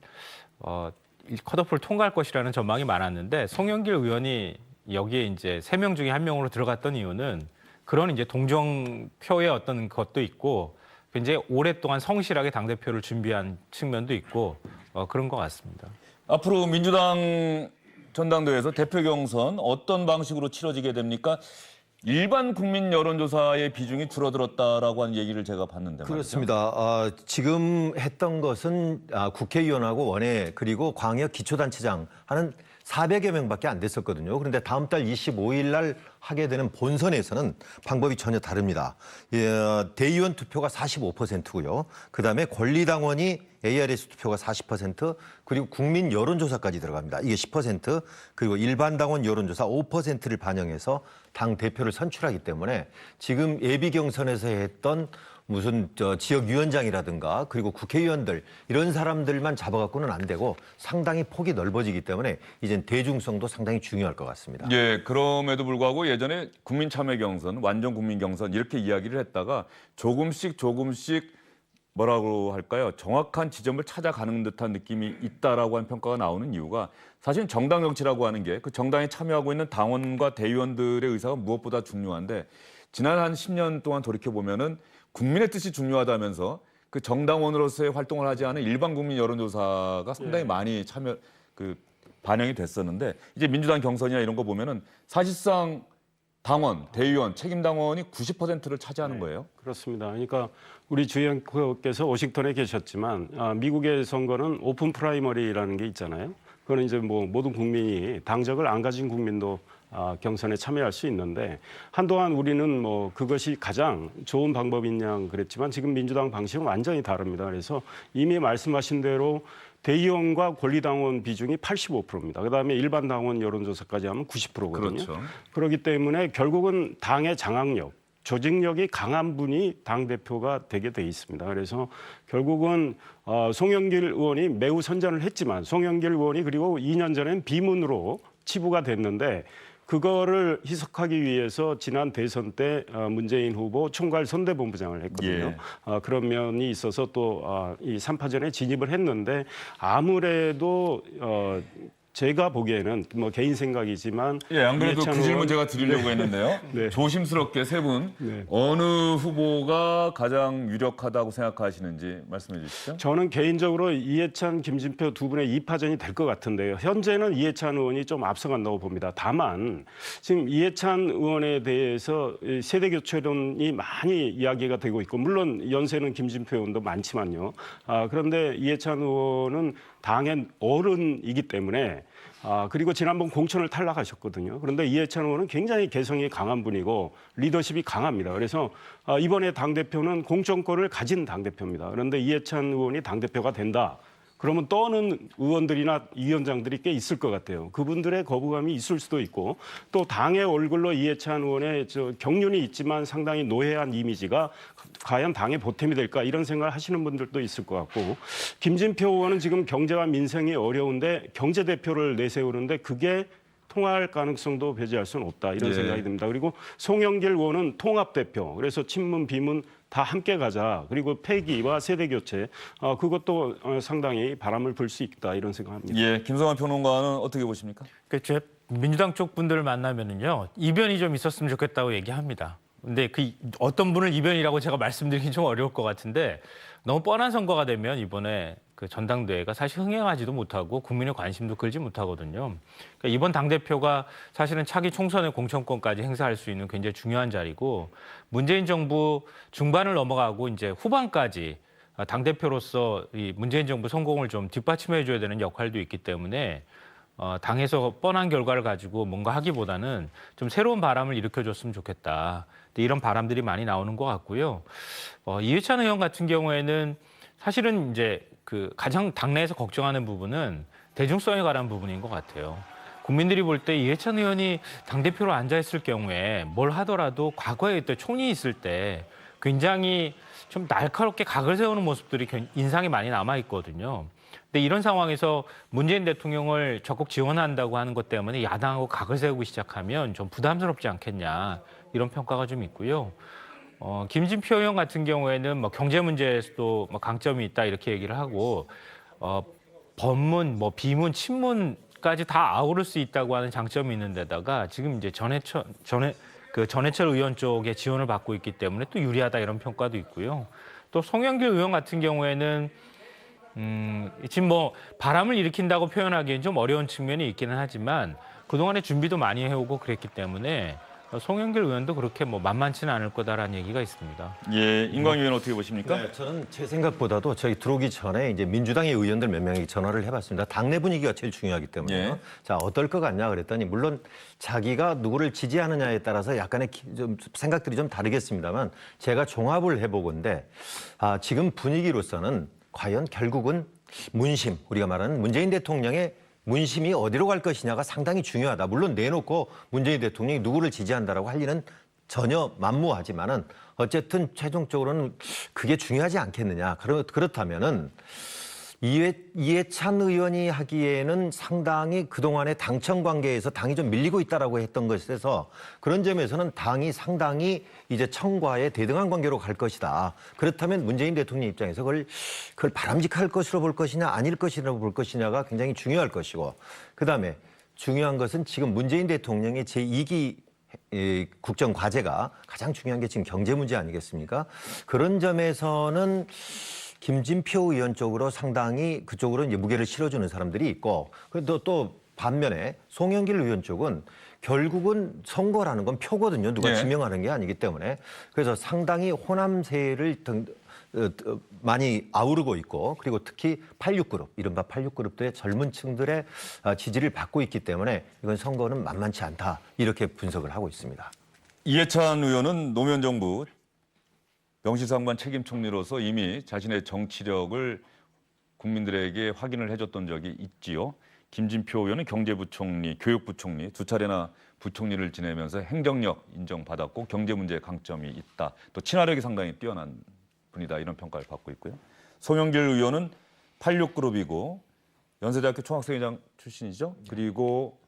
S5: 컷오프를 통과할 것이라는 전망이 많았는데, 송영길 의원이 여기에 이제 3명 중에 1명으로 들어갔던 이유는 그런 이제 동정표의 어떤 것도 있고, 굉장히 오랫동안 성실하게 당대표를 준비한 측면도 있고 그런 것 같습니다.
S1: 앞으로 민주당 전당대회에서 대표 경선 어떤 방식으로 치러지게 됩니까? 일반 국민 여론조사의 비중이 줄어들었다라고 하는 얘기를 제가 봤는데 말이죠.
S3: 그렇습니다. 지금 했던 것은 국회의원하고 원외 그리고 광역 기초단체장 하는 400여 명밖에 안 됐었거든요. 그런데 다음 달 25일 날 하게 되는 본선에서는 방법이 전혀 다릅니다. 대의원 투표가 45%고요. 그다음에 권리당원이 ARS 투표가 40%, 그리고 국민 여론조사까지 들어갑니다. 이게 10%, 그리고 일반 당원 여론조사 5%를 반영해서 당 대표를 선출하기 때문에 지금 예비 경선에서 했던 무슨 지역위원장이라든가 그리고 국회의원들 이런 사람들만 잡아갖고는 안 되고 상당히 폭이 넓어지기 때문에 이젠 대중성도 상당히 중요할 것 같습니다.
S1: 예, 그럼에도 불구하고 예전에 국민참여 경선, 완전 국민 경선 이렇게 이야기를 했다가 조금씩 뭐라고 할까요? 정확한 지점을 찾아가는 듯한 느낌이 있다라고 하는 평가가 나오는 이유가, 사실 정당 정치라고 하는 게 그 정당에 참여하고 있는 당원과 대의원들의 의사가 무엇보다 중요한데, 지난 한 10년 동안 돌이켜보면은 국민의 뜻이 중요하다면서 그 정당원으로서의 활동을 하지 않은 일반 국민 여론조사가 상당히 많이 반영이 됐었는데, 이제 민주당 경선이나 이런 거 보면은 사실상 당원, 대의원, 책임당원이 90%를 차지하는 거예요?
S4: 그렇습니다. 그러니까 우리 주연께서 워싱턴에 계셨지만 미국의 선거는 오픈 프라이머리라는 게 있잖아요. 그거는 이제 뭐 모든 국민이 당적을 안 가진 국민도 경선에 참여할 수 있는데 한동안 우리는 뭐 그것이 가장 좋은 방법인 양 그랬지만 지금 민주당 방식은 완전히 다릅니다. 그래서 이미 말씀하신 대로 대의원과 권리당원 비중이 85%입니다. 그다음에 일반 당원 여론조사까지 하면 90%거든요.
S1: 그렇죠.
S4: 그렇기 때문에 결국은 당의 장악력, 조직력이 강한 분이 당대표가 되게 돼 있습니다. 그래서 결국은 송영길 의원이 매우 선전을 했지만 송영길 의원이 그리고 2년 전엔 비문으로 치부가 됐는데 그거를 희석하기 위해서 지난 대선 때 문재인 후보 총괄 선대본부장을 했거든요. 그런 면이 있어서 또 이 3파전에 진입을 했는데 아무래도 제가 보기에는 뭐 개인 생각이지만
S1: 안 그래도 그 질문
S4: 의원...
S1: 제가 드리려고 했는데요.
S4: 네.
S1: 조심스럽게 세 분 어느 후보가 가장 유력하다고 생각하시는지 말씀해 주시죠.
S4: 저는 개인적으로 이해찬, 김진표 두 분의 2파전이 될 것 같은데요. 현재는 이해찬 의원이 좀 앞서간다고 봅니다. 다만 지금 이해찬 의원에 대해서 세대교체론이 많이 이야기가 되고 있고 물론 연세는 김진표 의원도 많지만요. 그런데 이해찬 의원은 당의 어른이기 때문에 그리고 지난번 공천을 탈락하셨거든요. 그런데 이해찬 의원은 굉장히 개성이 강한 분이고 리더십이 강합니다. 그래서 이번에 당대표는 공천권을 가진 당대표입니다. 그런데 이해찬 의원이 당대표가 된다. 그러면 떠오는 의원들이나 위원장들이 꽤 있을 것 같아요. 그분들의 거부감이 있을 수도 있고 또 당의 얼굴로 이해찬 의원의 경륜이 있지만 상당히 노회한 이미지가 과연 당의 보탬이 될까 이런 생각을 하시는 분들도 있을 것 같고 김진표 의원은 지금 경제와 민생이 어려운데 경제대표를 내세우는데 그게 통할 가능성도 배제할 수는 없다 이런 생각이 듭니다. 그리고 송영길 의원은 통합대표 그래서 친문 비문 다 함께 가자. 그리고 폐기와 세대교체 그것도 상당히 바람을 불 수 있다 이런 생각합니다.
S1: 예, 김성환 평론가는 어떻게 보십니까?
S5: 제 민주당 쪽 분들을 만나면은요 이변이 좀 있었으면 좋겠다고 얘기합니다. 근데 그 어떤 분을 이변이라고 제가 말씀드리긴 좀 어려울 것 같은데 너무 뻔한 선거가 되면 이번에 그 전당대회가 사실 흥행하지도 못하고 국민의 관심도 끌지 못하거든요. 그러니까 이번 당대표가 사실은 차기 총선의 공천권까지 행사할 수 있는 굉장히 중요한 자리고 문재인 정부 중반을 넘어가고 이제 후반까지 당대표로서 이 문재인 정부 성공을 좀 뒷받침해 줘야 되는 역할도 있기 때문에 당에서 뻔한 결과를 가지고 뭔가 하기보다는 좀 새로운 바람을 일으켜줬으면 좋겠다. 이런 바람들이 많이 나오는 것 같고요. 이해찬 의원 같은 경우에는 사실은 이제 그 가장 당내에서 걱정하는 부분은 대중성에 관한 부분인 것 같아요. 국민들이 볼 때 이해찬 의원이 당대표로 앉아있을 경우에 뭘 하더라도 과거에 때 총리 있을 때 굉장히 좀 날카롭게 각을 세우는 모습들이 인상이 많이 남아있거든요. 근데 이런 상황에서 문재인 대통령을 적극 지원한다고 하는 것 때문에 야당하고 각을 세우기 시작하면 좀 부담스럽지 않겠냐 이런 평가가 좀 있고요. 김진표 의원 같은 경우에는 뭐 경제 문제에서도 뭐 강점이 있다 이렇게 얘기를 하고 법문, 뭐 비문, 친문까지 다 아우를 수 있다고 하는 장점이 있는 데다가 지금 이제 전해철 의원 쪽에 지원을 받고 있기 때문에 또 유리하다 이런 평가도 있고요. 또 송영길 의원 같은 경우에는 지금 뭐 바람을 일으킨다고 표현하기엔 좀 어려운 측면이 있기는 하지만 그동안에 준비도 많이 해오고 그랬기 때문에 송영길 의원도 그렇게 뭐 만만치는 않을 거다라는 얘기가 있습니다.
S1: 예, 인광 의원 어떻게 보십니까?
S3: 네, 저는 제 생각보다도 저희 들어오기 전에 이제 민주당의 의원들 몇 명에게 전화를 해봤습니다. 당내 분위기가 제일 중요하기 때문에요. 자, 어떨 것 같냐 그랬더니 물론 자기가 누구를 지지하느냐에 따라서 약간의 좀 생각들이 좀 다르겠습니다만 제가 종합을 해보건데 지금 분위기로서는 과연 결국은 문심, 우리가 말하는 문재인 대통령의 문심이 어디로 갈 것이냐가 상당히 중요하다. 물론 내놓고 문재인 대통령이 누구를 지지한다라고 할 리는 전혀 만무하지만은 어쨌든 최종적으로는 그게 중요하지 않겠느냐. 그렇다면은 이해찬 의원이 하기에는 상당히 그동안의 당청 관계에서 당이 좀 밀리고 있다라고 했던 것에서 그런 점에서는 당이 상당히 이제 청과의 대등한 관계로 갈 것이다. 그렇다면 문재인 대통령 입장에서 그걸 바람직할 것으로 볼 것이냐 아닐 것이라고 볼 것이냐가 굉장히 중요할 것이고 그다음에 중요한 것은 지금 문재인 대통령의 제2기 국정 과제가 가장 중요한 게 지금 경제 문제 아니겠습니까? 그런 점에서는 김진표 의원 쪽으로 상당히 그쪽으로 이제 무게를 실어주는 사람들이 있고, 그래도 또 반면에 송영길 의원 쪽은 결국은 선거라는 건 표거든요. 누가
S1: 예.
S3: 지명하는 게 아니기 때문에. 그래서 상당히 호남세를 많이 아우르고 있고, 그리고 특히 86그룹, 이른바 86그룹들의 젊은 층들의 지지를 받고 있기 때문에 이건 선거는 만만치 않다, 이렇게 분석을 하고 있습니다.
S1: 이해찬 의원은 노무현 정부 명실상부한 책임 총리로서 이미 자신의 정치력을 국민들에게 확인을 해줬던 적이 있지요. 김진표 의원은 경제부총리, 교육부총리 두 차례나 부총리를 지내면서 행정력 인정받았고 경제 문제에 강점이 있다. 또 친화력이 상당히 뛰어난 분이다, 이런 평가를 받고 있고요. 송영길 의원은 86그룹이고 연세대학교 총학생회장 출신이죠. 그리고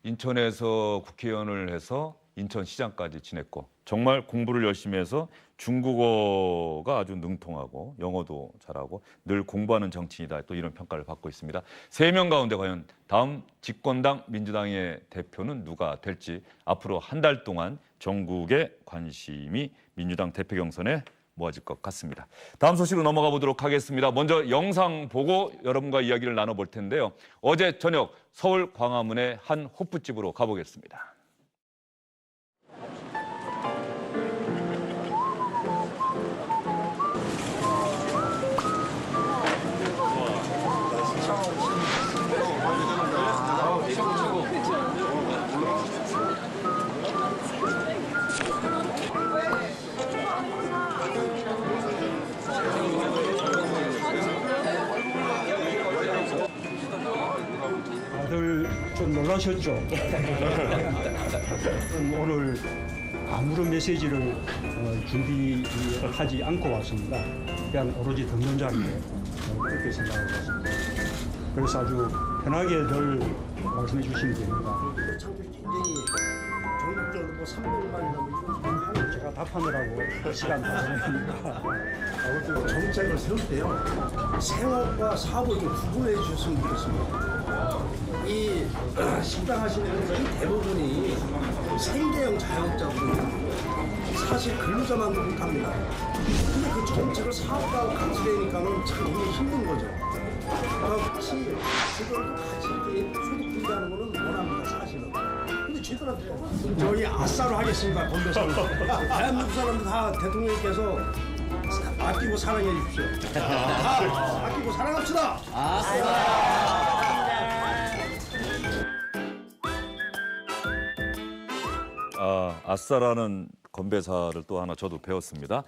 S1: 인천에서 국회의원을 해서 인천시장까지 지냈고 정말 공부를 열심히 해서 중국어가 아주 능통하고 영어도 잘하고 늘 공부하는 정치인이다, 또 이런 평가를 받고 있습니다. 3명 가운데 과연 다음 집권당 민주당의 대표는 누가 될지 앞으로 한 달 동안 전국의 관심이 민주당 대표 경선에 모아질 것 같습니다. 다음 소식으로 넘어가 보도록 하겠습니다. 먼저 영상 보고 여러분과 이야기를 나눠볼 텐데요. 어제 저녁 서울 광화문의 한 호프집으로 가보겠습니다.
S13: 다들 좀 놀라셨죠? 오늘 아무런 메시지를 준비하지 않고 왔습니다. 그냥 오로지 듣는 자리에 그렇게 생각하고 왔습니다. 그래서 아주 편하게들 말씀해 주시면 됩니다. 전국적으로 뭐 300만이라고 제가 답하느라고 시간 다 보내니까 아무튼 정책을 세울 때요, 생업과 사업을 좀 구분해 주셨으면 좋겠습니다. 이 식당 하시는 분들이 대부분이 생계형 자영업자거든요. 사실 근로자만도 못합니다. 근데 그 정책을 사업가하고 같이 되니까는 참 굉장히 힘든 거죠. 같이 그걸도 같이 이렇게 소득 분배하는 거는 원합니다, 사실은. 근데 제들한테 저희 아싸로 하겠습니다, 건배사로. 대한민국 사람들 다 대통령님께서 아끼고 사랑해 주십시오. 다 아끼고 사랑합시다.
S1: 아싸라는 건배사를 또 하나 저도 배웠습니다.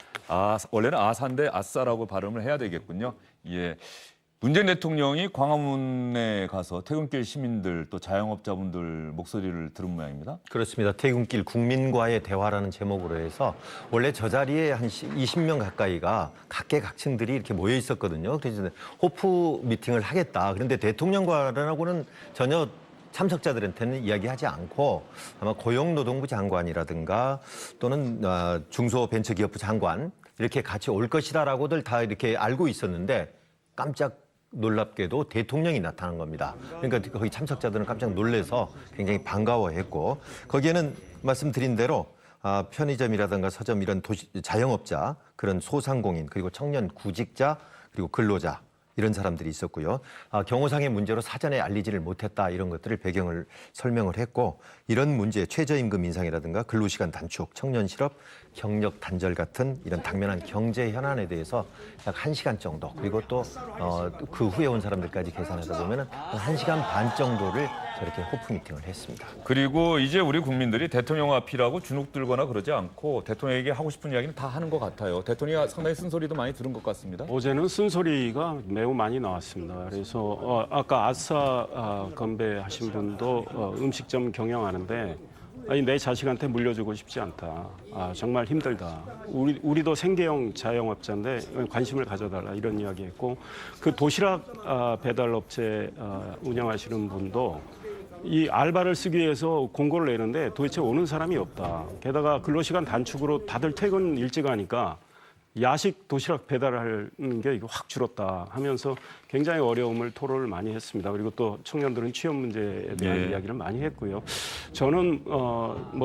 S1: 원래는 아사인데 아싸라고 발음을 해야 되겠군요. 예. 문재인 대통령이 광화문에 가서 퇴근길 시민들 또 자영업자분들 목소리를 들은 모양입니다.
S3: 그렇습니다. 퇴근길 국민과의 대화라는 제목으로 해서 원래 저 자리에 한 20명 가까이가 각계각층들이 이렇게 모여 있었거든요. 그래서 호프 미팅을 하겠다. 그런데 대통령과는 전혀 참석자들한테는 이야기하지 않고 아마 고용노동부 장관이라든가 또는 중소벤처기업부 장관 이렇게 같이 올 것이다라고들 다 이렇게 알고 있었는데 깜짝 놀랍게도 대통령이 나타난 겁니다. 그러니까 거기 참석자들은 깜짝 놀라서 굉장히 반가워했고, 거기에는 말씀드린 대로 편의점이라든가 서점 이런 자영업자, 그런 소상공인, 그리고 청년 구직자, 그리고 근로자 이런 사람들이 있었고요. 경호상의 문제로 사전에 알리지를 못했다, 이런 것들을 배경을 설명을 했고, 이런 문제, 최저임금 인상이라든가 근로시간 단축, 청년 실업, 경력 단절 같은 이런 당면한 경제 현안에 대해서 약 1시간 정도, 그리고 또 그 후에 온 사람들까지 계산하다 보면 한 1시간 반 정도를 저렇게 호프 미팅을 했습니다.
S1: 그리고 이제 우리 국민들이 대통령 앞이라고 주눅 들거나 그러지 않고 대통령에게 하고 싶은 이야기는 다 하는 것 같아요. 대통령이 상당히 쓴소리도 많이 들은 것 같습니다.
S4: 어제는 쓴소리가 매우 많이 나왔습니다. 그래서 아까 아싸 건배하신 분도 음식점 경영하는데 아니, 내 자식한테 물려주고 싶지 않다. 정말 힘들다. 우리도 생계형 자영업자인데 관심을 가져달라, 이런 이야기했고, 그 도시락 배달업체 운영하시는 분도 이 알바를 쓰기 위해서 공고를 내는데 도대체 오는 사람이 없다. 게다가 근로시간 단축으로 다들 퇴근 일찍 하니까 야식 도시락 배달하는 게 확 줄었다 하면서 굉장히 어려움을 토로를 많이 했습니다. 그리고 또 청년들은 취업 문제에 대한 이야기를 많이 했고요. 저는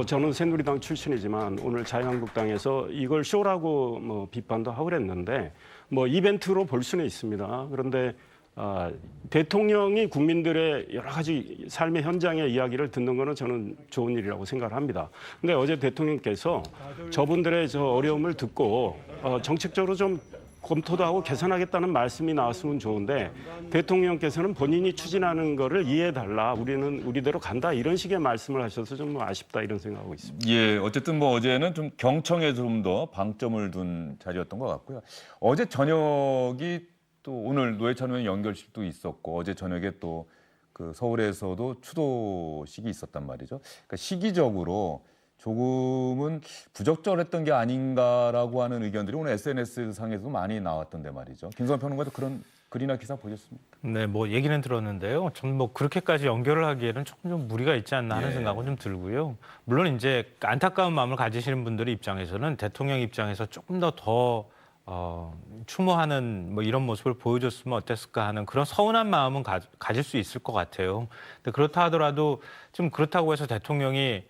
S4: 저는 새누리당 출신이지만 오늘 자유한국당에서 이걸 쇼라고 비판도 하고 그랬는데 이벤트로 볼 수는 있습니다. 그런데 대통령이 국민들의 여러 가지 삶의 현장의 이야기를 듣는 거는 저는 좋은 일이라고 생각을 합니다. 근데 어제 대통령께서 저분들의 저 어려움을 듣고 정책적으로 좀 검토도 하고 개선하겠다는 말씀이 나왔으면 좋은데 대통령께서는 본인이 추진하는 거를 이해해달라. 우리는 우리대로 간다. 이런 식의 말씀을 하셔서 좀 아쉽다 이런 생각하고 있습니다.
S1: 예, 어쨌든 뭐 어제는 좀 경청에 좀 더 방점을 둔 자리였던 것 같고요. 어제 저녁이 또 오늘 노회찬 의원 연결식도 있었고 어제 저녁에 또 그 서울에서도 추도식이 있었단 말이죠. 그러니까 시기적으로 조금은 부적절했던 게 아닌가라고 하는 의견들이 오늘 SNS 상에서도 많이 나왔던데 말이죠. 김성환 평론가도 그런 글이나 기사 보셨습니까?
S5: 네, 뭐 얘기는 들었는데요. 전 뭐 그렇게까지 연결을 하기에는 조금 좀 무리가 있지 않나 하는 생각은 좀 들고요. 물론 이제 안타까운 마음을 가지시는 분들의 입장에서는 대통령 입장에서 조금 더 추모하는 뭐 이런 모습을 보여줬으면 어땠을까 하는 그런 서운한 마음은 가질 수 있을 것 같아요. 근데 그렇다 하더라도 좀 그렇다고 해서 대통령이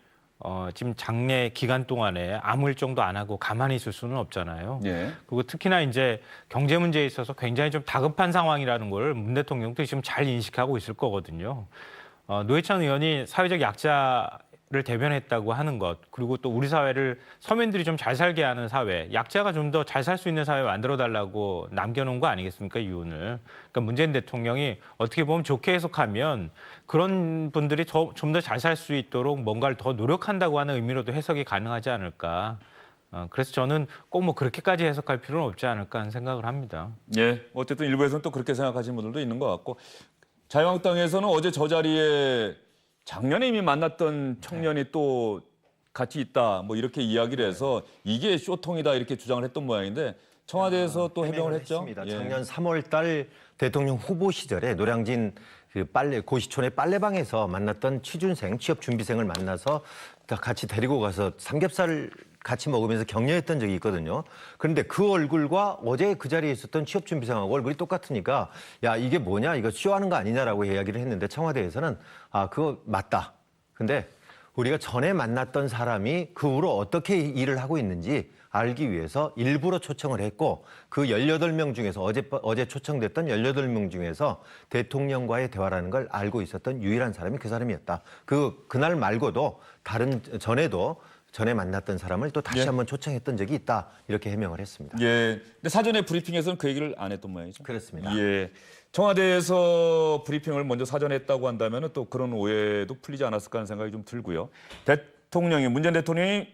S5: 지금 장례 기간 동안에 아무 일정도 안 하고 가만히 있을 수는 없잖아요.
S1: 예.
S5: 그리고 특히나 이제 경제 문제에 있어서 굉장히 좀 다급한 상황이라는 걸 문 대통령도 지금 잘 인식하고 있을 거거든요. 노회찬 의원이 사회적 약자를 대변했다고 하는 것, 그리고 또 우리 사회를 서민들이 좀 잘 살게 하는 사회, 약자가 좀 더 잘 살 수 있는 사회 만들어달라고 남겨놓은 거 아니겠습니까, 유언을. 그러니까 문재인 대통령이 어떻게 보면 좋게 해석하면 그런 분들이 좀 더 잘 살 수 있도록 뭔가를 더 노력한다고 하는 의미로도 해석이 가능하지 않을까. 그래서 저는 꼭 뭐 그렇게까지 해석할 필요는 없지 않을까 하는 생각을 합니다.
S1: 예, 어쨌든 일부에서는 또 그렇게 생각하시는 분들도 있는 것 같고 자유한국당에서는 어제 저 자리에 작년에 이미 만났던 청년이 또 같이 있다 뭐 이렇게 이야기를 해서 이게 쇼통이다 이렇게 주장을 했던 모양인데 청와대에서 또 해명을 했죠.
S3: 했습니다.
S1: 예.
S3: 작년 3월 달 대통령 후보 시절에 노량진 그 고시촌의 빨래방에서 만났던 취준생, 취업준비생을 만나서 같이 데리고 가서 삼겹살을 같이 먹으면서 격려했던 적이 있거든요. 그런데 그 얼굴과 어제 그 자리에 있었던 취업준비생하고 얼굴이 똑같으니까 야 이게 뭐냐 이거 쇼하는 거 아니냐라고 이야기를 했는데 청와대에서는 그거 맞다. 근데 우리가 전에 만났던 사람이 그 후로 어떻게 일을 하고 있는지 알기 위해서 일부러 초청을 했고 그 18명 중에서 어제 초청됐던 18명 중에서 대통령과의 대화라는 걸 알고 있었던 유일한 사람이 그 사람이었다. 그날 말고도 전에 만났던 사람을 또 다시 한번 초청했던 적이 있다. 이렇게 해명을 했습니다.
S1: 예. 근데 사전에 브리핑에서는 그 얘기를 안 했던 모양이죠.
S3: 그렇습니다.
S1: 예. 청와대에서 브리핑을 먼저 사전에 했다고 한다면 또 그런 오해도 풀리지 않았을까 하는 생각이 좀 들고요. 문재인 대통령이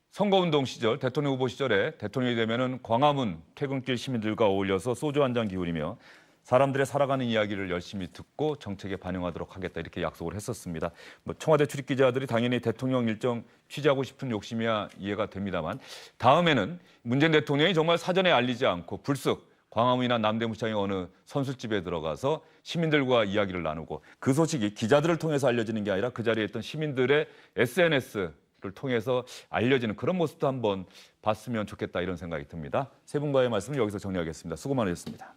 S1: 선거운동 시절, 대통령 후보 시절에 대통령이 되면은 광화문 퇴근길 시민들과 어울려서 소주 한 잔 기울이며 사람들의 살아가는 이야기를 열심히 듣고 정책에 반영하도록 하겠다 이렇게 약속을 했었습니다. 뭐 청와대 출입 기자들이 당연히 대통령 일정 취재하고 싶은 욕심이야 이해가 됩니다만 다음에는 문재인 대통령이 정말 사전에 알리지 않고 불쑥 광화문이나 남대문시장의 어느 선술집에 들어가서 시민들과 이야기를 나누고 그 소식이 기자들을 통해서 알려지는 게 아니라 그 자리에 있던 시민들의 SNS를 통해서 알려지는 그런 모습도 한번 봤으면 좋겠다 이런 생각이 듭니다. 세 분과의 말씀을 여기서 정리하겠습니다. 수고 많으셨습니다.